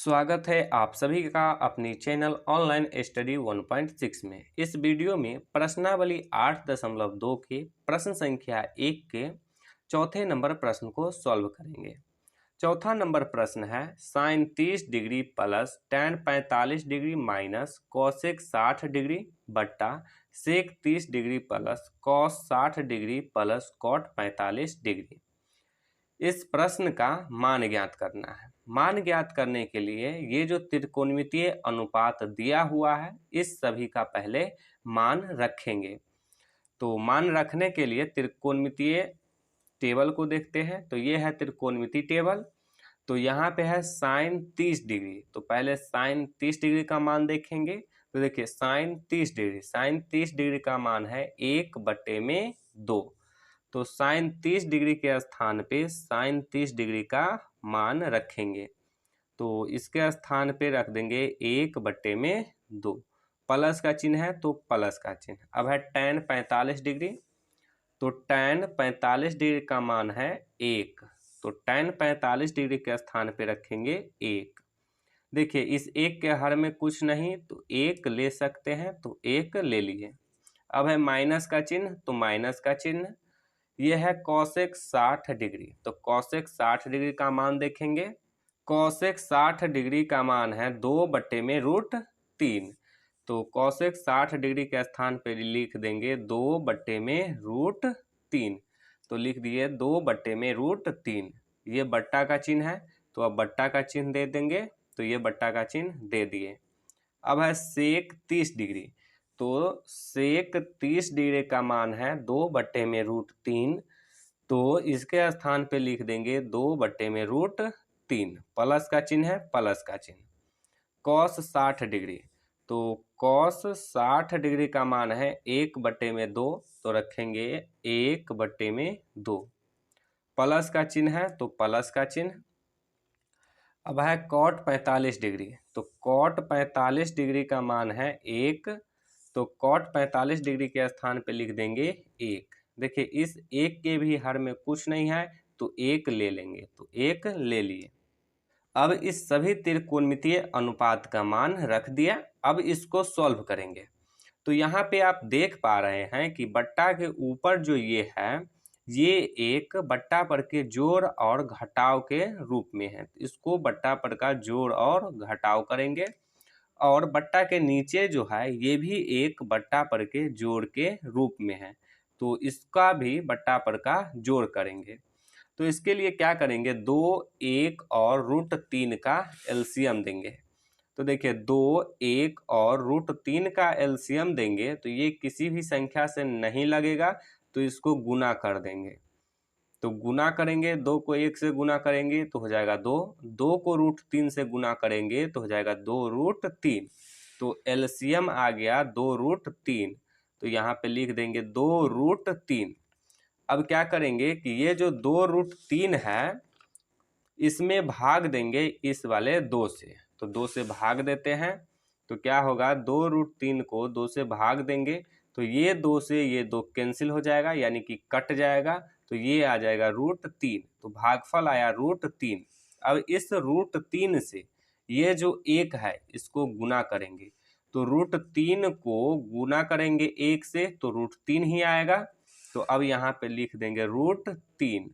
स्वागत है आप सभी का अपनी चैनल ऑनलाइन स्टडी 1.6 में। इस वीडियो में प्रश्नावली 8.2 के प्रश्न संख्या 1 के चौथे नंबर प्रश्न को सॉल्व करेंगे। चौथा नंबर प्रश्न है sine 30 degree plus tan 45 degree minus cosec 60 degree बट्टा sec 30 degree plus cos 60 degree plus cot 45 degree. इस प्रश्न का मान ज्ञात करना है। मान ज्ञात करने के लिए ये जो त्रिकोणमितीय अनुपात दिया हुआ है इस सभी का पहले मान रखेंगे। तो मान रखने के लिए त्रिकोणमितीय टेबल को देखते हैं। तो ये है त्रिकोणमितीय टेबल। तो यहाँ पे है साइन 30 डिग्री, तो पहले साइन 30 डिग्री का मान देखेंगे। तो देखिए साइन 30 डिग्री का मान है 1/2। तो साइन 30 डिग्री के स्थान पे साइन 30 डिग्री का मान रखेंगे। तो इसके स्थान पे रख देंगे 1/2। प्लस का चिन्ह है तो प्लस का चिन्ह। अब है tan 45 डिग्री, तो tan 45 डिग्री का मान है 1। तो tan 45 डिग्री के स्थान पे रखेंगे 1। देखिए इस 1 के हर में कुछ नहीं तो 1 ले सकते हैं, तो 1 ले लिए। अब है माइनस का चिन्ह, तो माइनस का चिन्ह। यह है कॉसेक 60 डिग्री, तो कॉसेक 60 डिग्री का मान देखेंगे। कॉसेक 60 डिग्री का मान है 2/√3। तो कॉसेक 60 डिग्री के स्थान पर लिख देंगे 2/√3। तो लिख दिए 2/√3। ये बट्टा का चिन्ह है, तो अब बट्टा का चिन्ह दे देंगे। तो ये बट्टा का चिन्ह दे दिए। अब है सेक 30 डिग्री, तो सेक 30 डिग्री का मान है 2/√3। तो इसके स्थान पे लिख देंगे 2/√3। प्लस का चिन्ह है, प्लस का चिन्ह। कॉस 60 डिग्री, तो कॉस 60 डिग्री का मान है 1/2, तो रखेंगे 1/2। प्लस का चिन्ह है तो प्लस का चिन्ह। अब है कॉट 45 डिग्री, तो कॉट 45 डिग्री का मान है 1। तो कॉट 45 डिग्री के स्थान पे लिख देंगे 1। देखिए इस 1 के भी हर में कुछ नहीं है तो 1 ले लेंगे, तो 1 ले लिए। अब इस सभी त्रिकोणमितीय अनुपात का मान रख दिया। अब इसको सॉल्व करेंगे। तो यहाँ पे आप देख पा रहे हैं कि बट्टा के ऊपर जो ये है ये एक बट्टा पर के जोड़ और घटाव के रूप में है। इसको बट्टा पर का जोड़ और घटाव करेंगे। और बट्टा के नीचे जो है ये भी एक बट्टा पर के जोड़ के रूप में है, तो इसका भी बट्टा पर का जोड़ करेंगे। तो इसके लिए क्या करेंगे, 2, 1 और √3 का एलसीएम देंगे। तो देखिए 2, 1 और √3 का एलसीएम देंगे तो ये किसी भी संख्या से नहीं लगेगा, तो इसको गुना कर देंगे। तो गुना करेंगे, 2 को 1 से गुना करेंगे तो हो जाएगा 2, 2 को √3 से गुना करेंगे तो हो जाएगा 2√3। तो एलसीएम आ गया 2√3। तो यहाँ पे लिख देंगे 2√3। अब क्या करेंगे कि ये जो 2√3 है इसमें भाग देंगे इस वाले 2 से। तो 2 से भाग देते हैं तो क्या होगा, 2√3 को 2 से भाग देंगे तो ये 2 से ये 2 कैंसिल हो जाएगा, यानी कि कट जाएगा। तो ये आ जाएगा √3, तो भागफल आया √3। अब इस √3 से ये जो 1 है इसको गुना करेंगे। तो √3 को गुना करेंगे 1 से तो √3 ही आएगा। तो अब यहाँ पे लिख देंगे √3।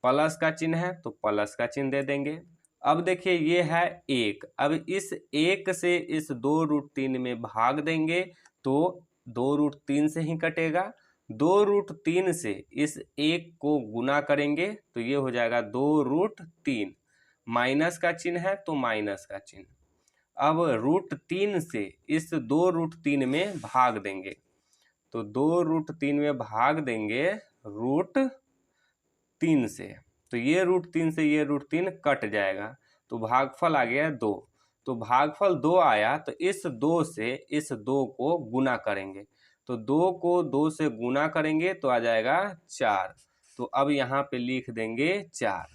प्लस का चिन्ह है तो प्लस का चिन्ह दे देंगे। अब देखिए ये है 1। अब इस 1 से इस 2√3 में भाग देंगे तो 2√3 से ही कटेगा। 2√3 से इस 1 को गुना करेंगे तो ये हो जाएगा 2√3। माइनस का चिन्ह है तो माइनस का चिन्ह। अब √3 से इस 2√3 में भाग देंगे, तो 2√3 में भाग देंगे √3 से। तो ये √3 से ये √3 कट जाएगा, तो भागफल आ गया 2। तो भागफल 2 आया तो इस 2 से इस 2 को गुना करेंगे। तो 2 को 2 से गुना करेंगे तो आ जाएगा 4। तो अब यहाँ पे लिख देंगे 4।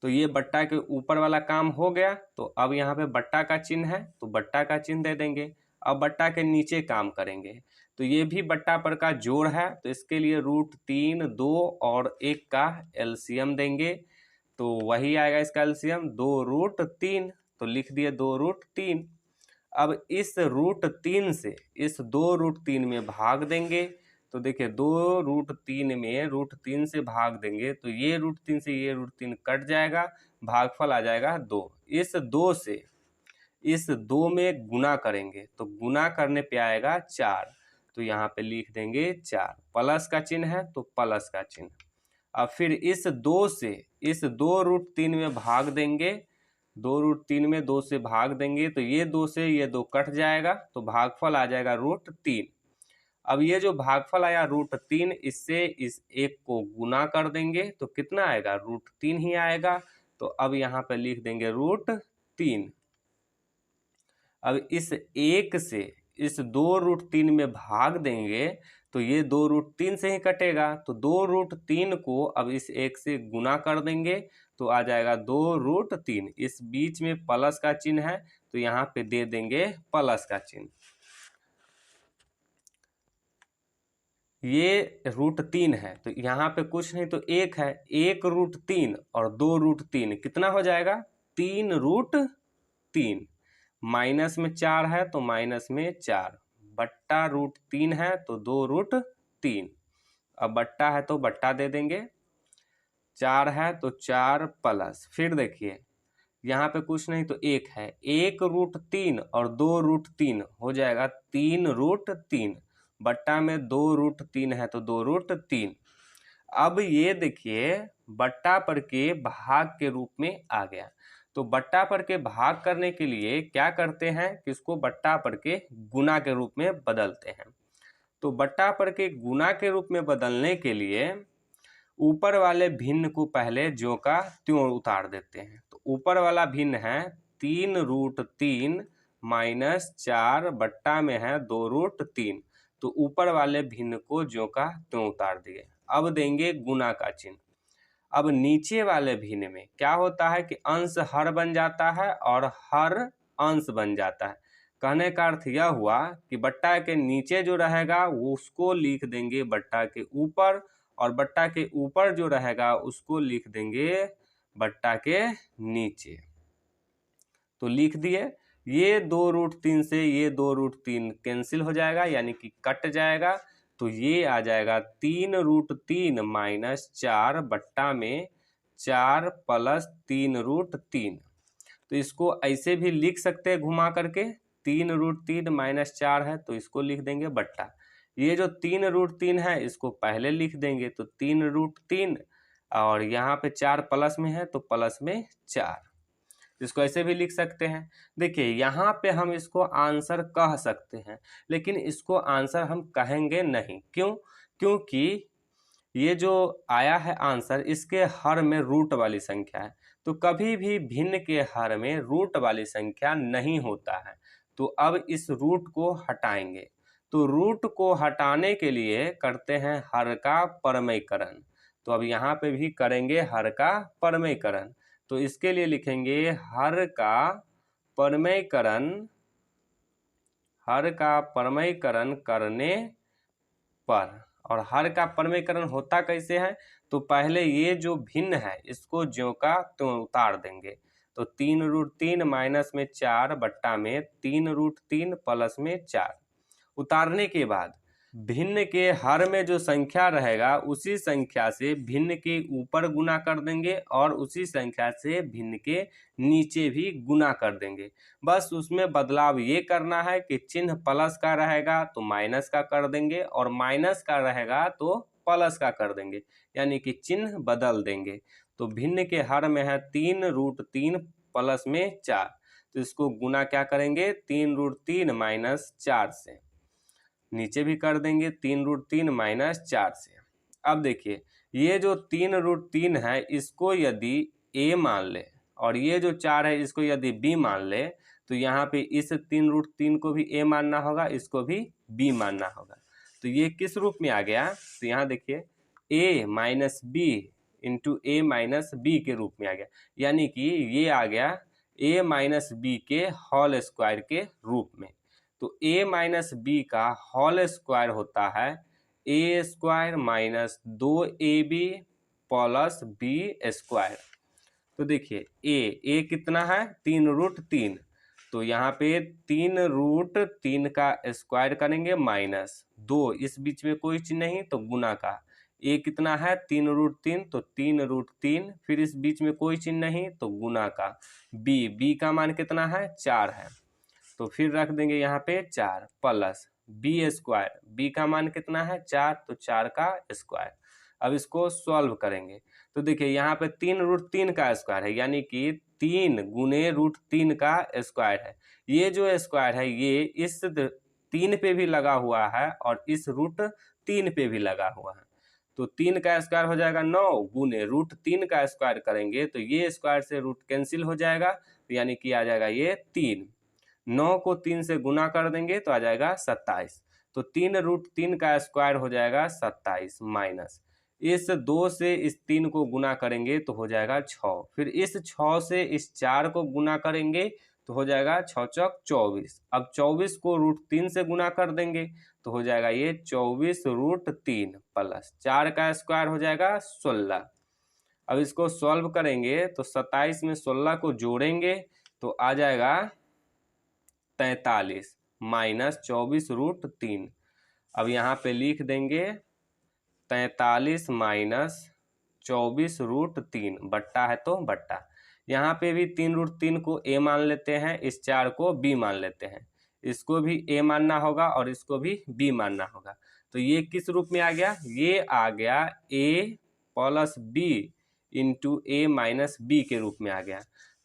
तो ये बट्टा के ऊपर वाला काम हो गया। तो अब यहाँ पे बट्टा का चिन्ह है तो बट्टा का चिन्ह दे देंगे। अब बट्टा के नीचे काम करेंगे। तो ये भी बट्टा पर का जोड़ है, तो इसके लिए √3, 2 और 1 का एलसीएम देंगे। तो वही आएगा इसका एलसीएम 2√3, तो लिख दिए 2√3। अब इस √3 से इस 2√3 में भाग देंगे, तो देखिए 2√3 में √3 से भाग देंगे तो ये √3 से ये √3 कट जाएगा, भागफल आ जाएगा 2। इस 2 से इस 2 में गुना करेंगे तो गुना करने पे आएगा 4, तो यहाँ पे लिख देंगे 4, प्लस का चिन्ह है तो प्लस का चिन्ह। अब फिर इस 2 से इस 2√3 में भाग देंगे, 2√3 में 2 से भाग देंगे तो ये 2 से ये 2 कट जाएगा, तो भागफल आ जाएगा √3। अब ये जो भागफल आया √3, इससे इस एक को गुना कर देंगे तो कितना आएगा, √3 ही आएगा। तो अब यहाँ पे लिख देंगे √3। अब इस एक से इस 2√3 में भाग देंगे तो ये 2√3 से ही कटेगा, तो 2√3 को अब इस एक से गुना कर देंगे तो आ जाएगा 2√3। इस बीच में प्लस का चिन्ह है तो यहाँ पे दे देंगे प्लस का चिन्ह। ये √3 है तो यहाँ पे कुछ नहीं तो 1 है, 1√3 और 2√3 कितना हो जाएगा, 3√3। माइनस में 4 है तो माइनस में 4, बट्टा √3 है तो 2√3। अब बट्टा है तो बट्टा दे देंगे, 4 है तो 4 प्लस, फिर देखिए यहाँ पे कुछ नहीं तो 1 है, 1√3 और 2√3 हो जाएगा 3√3, बट्टा में 2√3 है तो 2√3। अब ये देखिए बट्टा पर के भाग के रूप में आ गया, तो बट्टा पर के भाग करने के लिए क्या करते हैं कि इसको बट्टा पर के गुना के रूप में बदलते हैं। तो बट्टा पर के गुना के रूप में बदलने के लिए ऊपर वाले भिन्न को पहले ज्यों का त्यों उतार देते हैं। तो ऊपर वाला भिन्न है 3√3 माइनस 4 बट्टा में है 2√3, तो ऊपर वाले भिन्न को ज्यों का त्यों उतार दिए। अब देंगे गुना का चिन्ह। अब नीचे वाले भिन्न में क्या होता है कि अंश हर बन जाता है और हर अंश बन जाता है। कहने का अर्थ यह हुआ कि बट्टा के नीचे जो रहेगा वो उसको लिख देंगे बट्टा के ऊपर, और बट्टा के ऊपर जो रहेगा उसको लिख देंगे बट्टा के नीचे। तो लिख दिए, ये 2√3 से ये 2√3 कैंसिल हो जाएगा यानी कि कट जाएगा, तो ये आ जाएगा 3√3 माइनस 4 बट्टा में 4 प्लस 3√3। तो इसको ऐसे भी लिख सकते हैं घुमा करके, 3√3 माइनस 4 है तो इसको लिख देंगे बट्टा, ये जो 3√3 है इसको पहले लिख देंगे तो 3√3, और यहाँ पे 4 प्लस में है तो प्लस में 4, इसको ऐसे भी लिख सकते हैं। देखिए यहाँ पे हम इसको आंसर कह सकते हैं, लेकिन इसको आंसर हम कहेंगे नहीं। क्यों? क्योंकि ये जो आया है आंसर, इसके हर में रूट वाली संख्या है, तो कभी भी भिन्न के हर में रूट वाली संख्या नहीं होता है। तो अब इस रूट को हटाएंगे, तो रूट को हटाने के लिए करते हैं हर का परमयकरण। तो अब यहाँ पे भी करेंगे हर का परमयकरण, तो इसके लिए लिखेंगे हर का परमयकरण, हर का परमयकरण करने पर। और हर का परमयकरण होता कैसे है, तो पहले ये जो भिन्न है इसको ज्यों का त्यों उतार देंगे, तो 3√3 माइनस में 4 बट्टा में 3√3 प्लस में 4। उतारने के बाद भिन्न के हर में जो संख्या रहेगा उसी संख्या से भिन्न के ऊपर गुना कर देंगे और उसी संख्या से भिन्न के नीचे भी गुना कर देंगे। बस उसमें बदलाव ये करना है कि चिन्ह प्लस का रहेगा तो माइनस का कर देंगे, और माइनस का रहेगा तो प्लस का कर देंगे, यानी कि चिन्ह बदल देंगे। तो भिन्न के हर में है 3√3 प्लस में 4, तो इसको गुना क्या करेंगे, 3√3 माइनस 4 से, नीचे भी कर देंगे 3√3 माइनस 4 से। अब देखिए ये जो 3√3 है इसको यदि a मान ले और ये जो 4 है इसको यदि b मान ले, तो यहाँ पे इस 3√3 को भी a मानना होगा, इसको भी b मानना होगा। तो ये किस रूप में आ गया, तो यहाँ देखिए a minus B into a minus B के रूप में आ गया, यानी कि ये आ गया a माइनस बी के होल स्क्वायर के रूप में। तो a माइनस बी का होल स्क्वायर होता है a square minus 2ab plus b square. तो देखिए ए कितना है 3√3, तो यहाँ पे 3√3 का स्क्वायर करेंगे माइनस 2, इस बीच में कोई चीज नहीं तो गुना का, ए कितना है 3√3 तो 3√3, फिर इस बीच में कोई चीज नहीं तो गुना का, बी का मान कितना है 4 है, तो फिर रख देंगे यहाँ पे 4 प्लस बी स्क्वायर, बी का मान कितना है 4 तो 4 का स्क्वायर। अब इसको सॉल्व करेंगे तो देखिए यहाँ पे 3√3 का स्क्वायर है, यानी कि 3 गुने √3 का स्क्वायर है। ये जो स्क्वायर है ये इस 3 पे भी लगा हुआ है और इस √3 पे भी लगा हुआ है, तो 3 का स्क्वायर हो जाएगा 9 गुने √3 का स्क्वायर करेंगे तो ये स्क्वायर से रूट कैंसिल हो जाएगा, तो यानी कि आ जाएगा ये 3, 9 को 3 से गुना कर देंगे तो आ जाएगा 27, तो 3√3 का स्क्वायर हो जाएगा 27 माइनस इस 2 से इस 3 को गुना करेंगे तो हो जाएगा 6, फिर इस 6 से इस 4 को गुना करेंगे तो हो जाएगा 6 चौक 24, अब 24 को √3 से गुना कर देंगे तो हो जाएगा ये 24√3 प्लस 4 का स्क्वायर हो जाएगा 16। अब इसको सॉल्व करेंगे तो 27 में 16 को जोड़ेंगे तो आ जाएगा 43 माइनस 24√3। अब यहाँ पे लिख देंगे 43 माइनस 24√3 बट्टा है तो बट्टा, यहाँ पे भी 3√3 को a मान लेते हैं, इस 4 को b मान लेते हैं, इसको भी a मानना होगा और इसको भी b मानना होगा, तो ये किस रूप में आ गया, ये आ गया a plus b into a minus b के रूप में आ गया।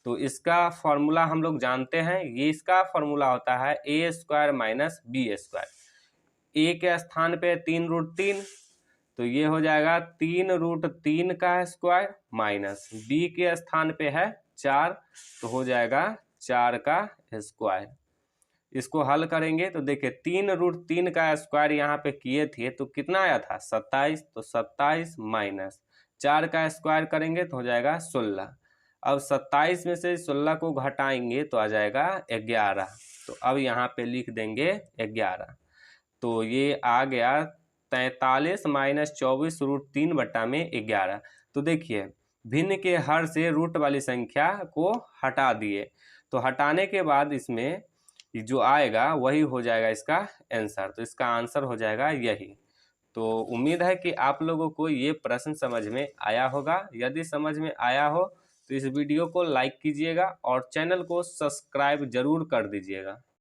तो इसका फॉर्मूला हम लोग जानते हैं, ये इसका फॉर्मूला होता है a square minus b square, a के स्थान पे 3√3 तो ये हो जाएगा 3√3 का स्क्वायर माइनस b के स्थान पे है 4 तो हो जाएगा 4 का स्क्वायर। इसको हल करेंगे तो देखिए 3√3 का स्क्वायर यहाँ पे किए थे तो कितना आया था 27, तो 27 माइनस 4 का स्क्वायर करेंगे तो हो जाएगा 16, अब 27 में से 16 को घटाएंगे तो आ जाएगा 11, तो अब यहाँ पे लिख देंगे 11, तो ये आ गया 43 माइनस 24√3 बट्टा में 11। तो देखिए भिन्न के हर से रूट वाली संख्या को हटा दिए, तो हटाने के बाद इसमें जो आएगा वही हो जाएगा इसका आंसर, तो इसका आंसर हो जाएगा यही। तो उम्मीद है कि आप लोगों को ये प्रश्न समझ में आया होगा, यदि समझ में आया हो तो इस वीडियो को लाइक कीजिएगा और चैनल को सब्सक्राइब जरूर कर दीजिएगा।